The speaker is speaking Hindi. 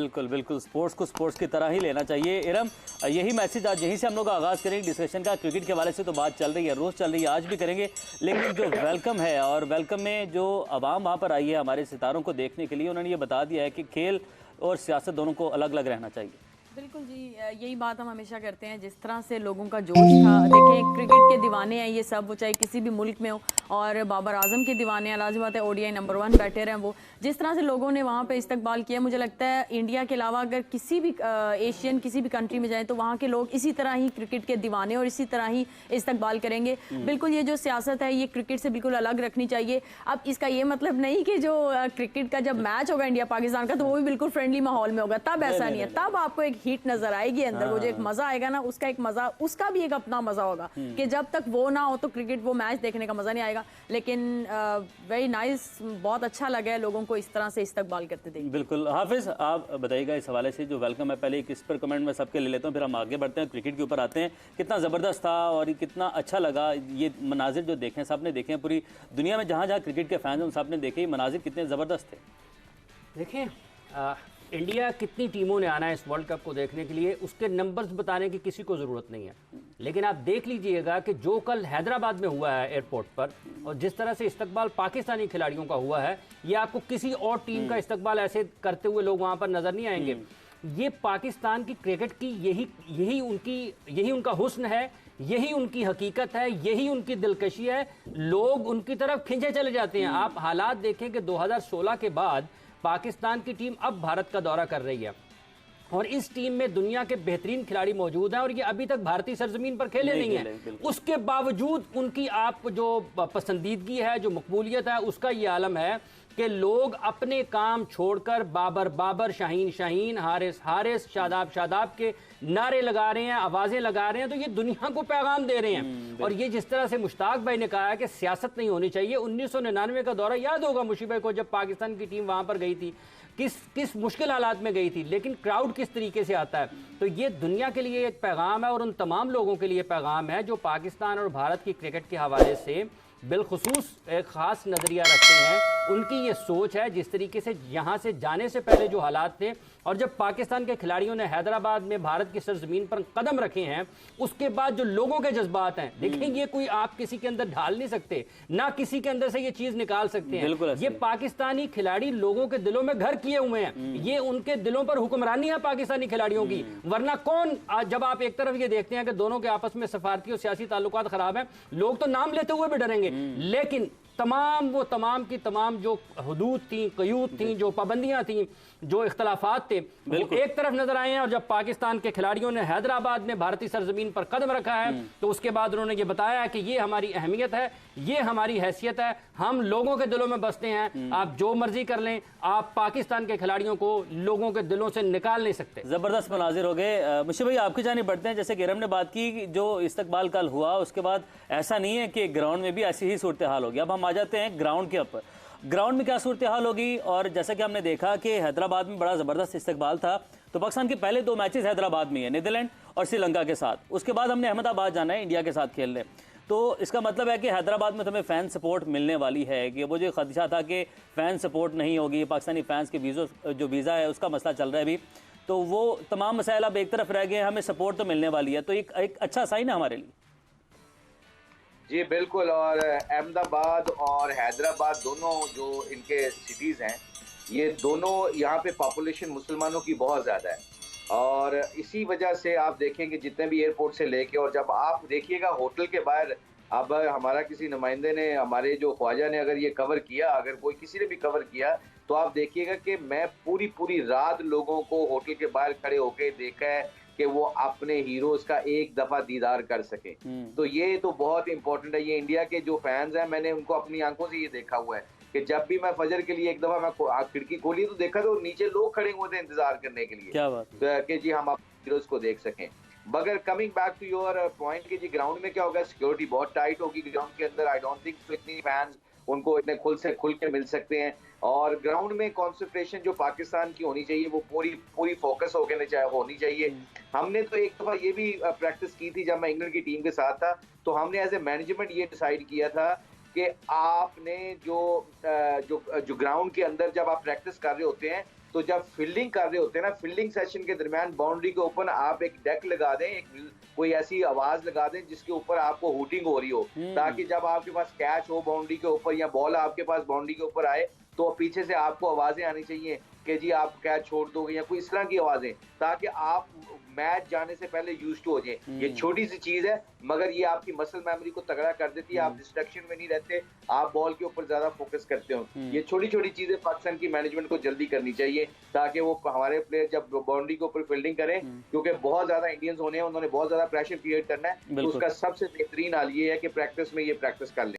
बिल्कुल बिल्कुल, स्पोर्ट्स को स्पोर्ट्स की तरह ही लेना चाहिए। इरम, यही मैसेज आज यहीं से हम लोग आगाज़ करेंगे डिस्कशन का। क्रिकेट के हवाले से तो बात चल रही है, रोज़ चल रही है, आज भी करेंगे, लेकिन जो वेलकम है और वेलकम में जो आवाम वहाँ पर आई है हमारे सितारों को देखने के लिए, उन्होंने ये बता दिया है कि खेल और सियासत दोनों को अलग अलग रहना चाहिए। बिल्कुल जी, यही बात हम हमेशा करते हैं। जिस तरह से लोगों का जोश था, देखें क्रिकेट के दीवाने हैं ये सब, वो चाहे किसी भी मुल्क में हो, और बाबर आजम के दीवाने हैं, लाजमी बात है ओडीआई नंबर 1 बैटर हैं वो। जिस तरह से लोगों ने वहाँ पे इस्तकबाल किया, मुझे लगता है इंडिया के अलावा अगर किसी भी एशियन किसी भी कंट्री में जाए तो वहाँ के लोग इसी तरह ही क्रिकेट के दीवाने और इसी तरह ही इस्तकबाल करेंगे। बिल्कुल, ये जो सियासत है ये क्रिकेट से बिल्कुल अलग रखनी चाहिए। अब इसका ये मतलब नहीं कि जो क्रिकेट का जब मैच होगा इंडिया पाकिस्तान का तो वो भी बिल्कुल फ्रेंडली माहौल में होगा, तब ऐसा नहीं है। तब आपको एक हीट नजर आएगी अंदर, वो जो एक मजा आएगा ना, उसका एक मजा, उसका भी एक अपना मजा होगा कि जब तक वो ना हो तो क्रिकेट वो मैच देखने का मजा नहीं आएगा। लेकिन वेरी नाइस, बहुत अच्छा लगा है लोगों को इस तरह से इस्तकबाल करते देख। बिल्कुल हाफिज, आप बताइएगा इस हवाले से जो वेलकम है, पहले इस पर कमेंट में सबके ले लेता हूँ, फिर हम आगे बढ़ते हैं, क्रिकेट के ऊपर आते हैं। कितना ज़बरदस्त था और कितना अच्छा लगा ये मनाजिर जो देखे, सबने देखे हैं, पूरी दुनिया में जहाँ जहाँ क्रिकेट के फैंस हैं उन सबने देखे, ये मनाजिर कितने ज़बरदस्त थे। देखें, इंडिया कितनी टीमों ने आना है इस वर्ल्ड कप को देखने के लिए, उसके नंबर्स बताने की किसी को ज़रूरत नहीं है। लेकिन आप देख लीजिएगा कि जो कल हैदराबाद में हुआ है एयरपोर्ट पर, और जिस तरह से इस्तकबाल पाकिस्तानी खिलाड़ियों का हुआ है, ये आपको किसी और टीम का इस्तकबाल ऐसे करते हुए लोग वहाँ पर नज़र नहीं आएंगे। ये पाकिस्तान की क्रिकेट की यही उनका हुस्न है, यही उनकी हकीकत है, यही उनकी दिलकशी है। लोग उनकी तरफ खिंचे चले जाते हैं। आप हालात देखें कि 2016 के बाद पाकिस्तान की टीम अब भारत का दौरा कर रही है और इस टीम में दुनिया के बेहतरीन खिलाड़ी मौजूद हैं और ये अभी तक भारतीय सरजमीन पर खेले नहीं हैं। उसके बावजूद उनकी आप जो पसंदीदगी है, जो मकबूलियत है, उसका ये आलम है कि लोग अपने काम छोड़कर बाबर बाबर, शाहीन शाहीन, हारिस हारिस, शादाब शादाब के नारे लगा रहे हैं, आवाज़ें लगा रहे हैं। तो ये दुनिया को पैगाम दे रहे हैं। और ये जिस तरह से मुश्ताक भाई ने कहा है कि सियासत नहीं होनी चाहिए, 1999 का दौरा याद होगा मुशीब भाई को, जब पाकिस्तान की टीम वहाँ पर गई थी, किस मुश्किल हालात में गई थी, लेकिन क्राउड किस तरीके से आता है। तो ये दुनिया के लिए एक पैगाम है और उन तमाम लोगों के लिए पैगाम है जो पाकिस्तान और भारत की क्रिकेट के हवाले से बिलखुसूस एक ख़ास नज़रिया रखते हैं। उनकी ये सोच है, जिस तरीके से यहाँ से जाने से पहले जो हालात थे और जब पाकिस्तान के खिलाड़ियों ने हैदराबाद में भारत की सरजमीन पर कदम रखे हैं, उसके बाद जो लोगों के जज्बात हैं, देखें ये कोई आप किसी के अंदर ढाल नहीं सकते, ना किसी के अंदर से ये चीज़ निकाल सकते हैं। ये पाकिस्तानी खिलाड़ी लोगों के दिलों में घर किए हुए हैं, ये उनके दिलों पर हुक्मरानी है पाकिस्तानी खिलाड़ियों की। वरना कौन, जब आप एक तरफ ये देखते हैं कि दोनों के आपस में सफारती और सियासी ताल्लुकात खराब हैं, लोग तो नाम लेते हुए भी डरेंगे, लेकिन तमाम की तमाम जो हुदूद थी, क़यूद थी, जो पाबंदियां थी, जो इख्तलाफात थे, वो एक तरफ नजर आए हैं। और जब पाकिस्तान के खिलाड़ियों ने हैदराबाद में भारतीय सरजमीन पर कदम रखा है तो उसके बाद उन्होंने ये बताया कि ये हमारी अहमियत है, ये हमारी हैसियत है, हम लोगों के दिलों में बसते हैं, आप जो मर्जी कर लें, आप पाकिस्तान के खिलाड़ियों को लोगों के दिलों से निकाल नहीं सकते। ज़बरदस्त मनाजिर हो गए। मुशीब भाई, आपकी जानिब बढ़ते हैं। जैसे किरम ने बात की, जो इस्तकबाल कल हुआ उसके बाद ऐसा नहीं है कि ग्राउंड में भी ऐसी ही सूरत हाल होगी। अब हम आ जाते हैं ग्राउंड के ऊपर, ग्राउंड में क्या सूरत हाल होगी। और जैसा कि हमने देखा कि हैदराबाद में बड़ा ज़बरदस्त इस्तकबाल था, तो पाकिस्तान के पहले 2 मैचेस हैदराबाद में है, नीदरलैंड और श्रीलंका के साथ। उसके बाद हमने अहमदाबाद जाना है इंडिया के साथ खेलने। तो इसका मतलब है कि हैदराबाद में तुम्हें फ़ैन सपोर्ट मिलने वाली है। कि वो जो खदशा था कि फ़ैन सपोर्ट नहीं होगी, पाकिस्तानी फ़ैन्स के वीज़ा है उसका मसला चल रहा है अभी, तो वो तमाम मसाइल अब एक तरफ रह गए, हमें सपोर्ट तो मिलने वाली है, तो एक अच्छा साइन है हमारे लिए। जी बिल्कुल, और अहमदाबाद और हैदराबाद दोनों जो इनके सिटीज़ हैं, ये दोनों यहाँ पे पॉपुलेशन मुसलमानों की बहुत ज़्यादा है। और इसी वजह से आप देखेंगे जितने भी एयरपोर्ट से लेके, और जब आप देखिएगा होटल के बाहर, अब हमारा किसी नुमाइंदे ने, हमारे जो ख्वाजा ने अगर ये कवर किया, अगर कोई किसी ने भी कवर किया, तो आप देखिएगा कि मैं पूरी रात लोगों को होटल के बाहर खड़े होके देखा है कि वो अपने हीरोज का एक दफा दीदार कर सके। तो ये तो बहुत इंपॉर्टेंट है। ये इंडिया के जो फैंस हैं, मैंने उनको अपनी आंखों से ये देखा हुआ है कि जब भी मैं फजर के लिए एक दफा मैं खिड़की खोली तो देखा तो नीचे लोग खड़े हुए थे इंतजार करने के लिए। क्या बात तो कि जी हम अपने हीरोज को देख सकें। मगर coming back to your point कि जी ग्राउंड में क्या होगा, सिक्योरिटी बहुत टाइट होगी ग्राउंड के अंदर। आई डोंट थिंक इतनी फैंस उनको इतने खुल के मिल सकते हैं। और ग्राउंड में कंसंट्रेशन जो पाकिस्तान की होनी चाहिए वो पूरी फोकस होनी चाहिए। हमने तो एक दफा ये भी प्रैक्टिस की थी जब मैं इंग्लैंड की टीम के साथ था, तो हमने एज ए मैनेजमेंट ये डिसाइड किया था कि आपने जो ग्राउंड के अंदर जब आप प्रैक्टिस कर रहे होते हैं तो जब फील्डिंग कर रहे होते हैं ना, फील्डिंग सेशन के दरमियान बाउंड्री के ऊपर आप एक डेक लगा दें, एक कोई ऐसी आवाज लगा दें जिसके ऊपर आपको हुटिंग हो रही हो, ताकि जब आपके पास कैच हो बाउंड्री के ऊपर या बॉल आपके पास बाउंड्री के ऊपर आए तो पीछे से आपको आवाजें आनी चाहिए कि जी आप कैच छोड़ दोगे या कोई इस तरह की आवाजें, ताकि आप मैच जाने से पहले यूज टू हो जाए। ये छोटी सी चीज है मगर ये आपकी मसल मेमोरी को तगड़ा कर देती है, आप डिस्ट्रैक्शन में नहीं रहते, आप बॉल के ऊपर ज्यादा फोकस करते हो। ये छोटी छोटी चीजें पाकिस्तान की मैनेजमेंट को जल्दी करनी चाहिए ताकि वो हमारे प्लेयर जब बाउंड्री के ऊपर फील्डिंग करें, क्योंकि बहुत ज्यादा इंडियंस होने हैं, उन्होंने बहुत ज्यादा प्रेशर क्रिएट करना है, तो उसका सबसे बेहतरीन हाल ये है कि प्रैक्टिस में ये प्रैक्टिस कर लें।